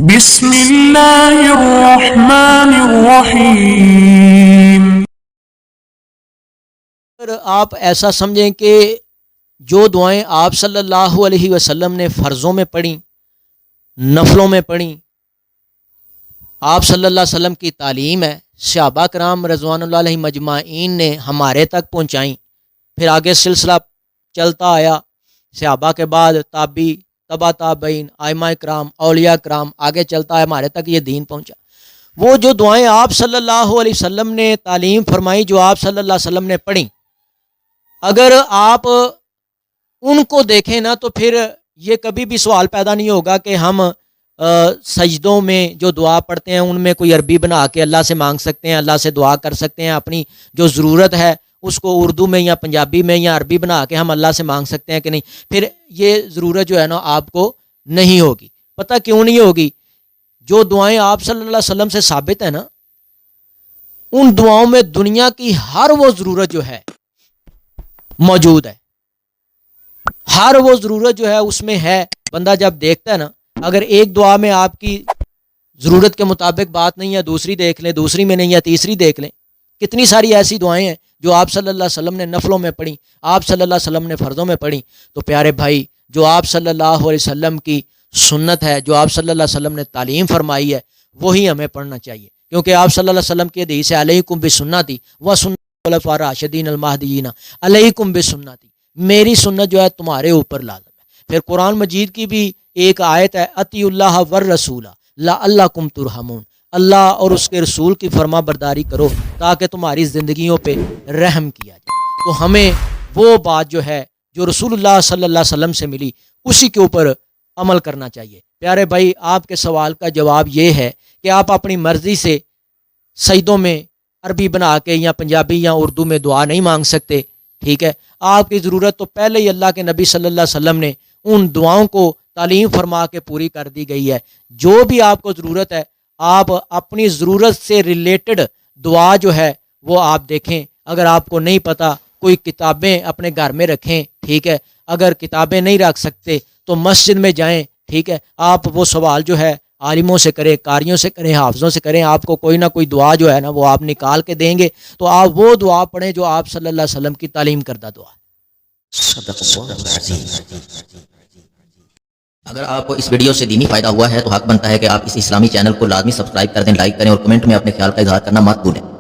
بسم اللہ الرحمن الرحیم۔ اگر آپ ایسا سمجھیں کہ جو دعائیں آپ صلی اللہ علیہ وسلم نے فرضوں میں پڑھیں، نفلوں میں پڑھیں، آپ صلی اللہ علیہ وسلم کی تعلیم ہے، صحابہ کرام رضوان اللہ علیہ مجمعین نے ہمارے تک پہنچائیں، پھر آگے سلسلہ چلتا آیا، صحابہ کے بعد تابعی، تبع تابعین، ائمہ کرام، اولیاء کرام، آگے چلتا ہے ہمارے تک یہ دین پہنچا۔ وہ جو دعائیں آپ صلی اللہ علیہ وسلم نے تعلیم فرمائی، جو آپ صلی اللہ علیہ وسلم نے پڑھیں، اگر آپ ان کو دیکھیں نا تو پھر یہ کبھی بھی سوال پیدا نہیں ہوگا کہ ہم سجدوں میں جو دعا پڑھتے ہیں ان میں کوئی عربی بنا کے اللہ سے مانگ سکتے ہیں، اللہ سے دعا کر سکتے ہیں، اپنی جو ضرورت ہے اس کو اردو میں یا پنجابی میں یا عربی بنا کے ہم اللہ سے مانگ سکتے ہیں کہ نہیں؟ پھر یہ ضرورت جو ہے نا آپ کو نہیں ہوگی۔ پتہ کیوں نہیں ہوگی؟ جو دعائیں آپ صلی اللہ علیہ وسلم سے ثابت ہیں نا، ان دعاؤں میں دنیا کی ہر وہ ضرورت جو ہے موجود ہے، ہر وہ ضرورت جو ہے اس میں ہے۔ بندہ جب دیکھتا ہے نا، اگر ایک دعا میں آپ کی ضرورت کے مطابق بات نہیں ہے، دوسری دیکھ لیں، دوسری میں نہیں ہے، تیسری دیکھ لیں۔ کتنی ساری ایسی دعائیں ہیں جو آپ صلی اللہ علیہ وسلم نے نفلوں میں پڑھی، آپ صلی اللہ علیہ وسلم نے فرضوں میں پڑھی۔ تو پیارے بھائی، جو آپ صلی اللہ علیہ وسلم کی سنت ہے، جو آپ صلی اللہ علیہ وسلم نے تعلیم فرمائی ہے، وہی ہمیں پڑھنا چاہیے، کیونکہ آپ صلی اللہ علیہ وسلم کی حدیث ہے علیکم بسنتی و سنت الخلفاء الراشدین المہدیین، علیکم بسنتی، میری سنت جو ہے تمہارے اوپر لازم ہے۔ پھر قرآن مجید کی بھی ایک آیت ہے اطیعوا اللہ والرسول لعلکم ترحمون، اللہ اور اس کے رسول کی فرما برداری کرو تاکہ تمہاری زندگیوں پہ رحم کیا جائے۔ تو ہمیں وہ بات جو ہے جو رسول اللہ صلی اللہ علیہ وسلم سے ملی، اسی کے اوپر عمل کرنا چاہیے۔ پیارے بھائی، آپ کے سوال کا جواب یہ ہے کہ آپ اپنی مرضی سے سجدوں میں عربی بنا کے یا پنجابی یا اردو میں دعا نہیں مانگ سکتے، ٹھیک ہے؟ آپ کی ضرورت تو پہلے ہی اللہ کے نبی صلی اللہ علیہ وسلم نے ان دعاؤں کو تعلیم فرما کے پوری کر دی گئی ہے۔ جو بھی آپ کو ضرورت ہے، آپ اپنی ضرورت سے ریلیٹڈ دعا جو ہے وہ آپ دیکھیں۔ اگر آپ کو نہیں پتہ، کوئی کتابیں اپنے گھر میں رکھیں، ٹھیک ہے؟ اگر کتابیں نہیں رکھ سکتے تو مسجد میں جائیں، ٹھیک ہے؟ آپ وہ سوال جو ہے عالموں سے کریں، قاریوں سے کریں، حافظوں سے کریں، آپ کو کوئی نہ کوئی دعا جو ہے نا وہ آپ نکال کے دیں گے، تو آپ وہ دعا پڑھیں جو آپ صلی اللہ علیہ وسلم کی تعلیم کردہ دعا ہے۔ صدق اللہ العظیم۔ اگر آپ کو اس ویڈیو سے دینی فائدہ ہوا ہے تو حق بنتا ہے کہ آپ اس اسلامی چینل کو لازمی سبسکرائب کر دیں، لائک کریں اور کمنٹ میں اپنے خیال کا اظہار کرنا مت بھولیں۔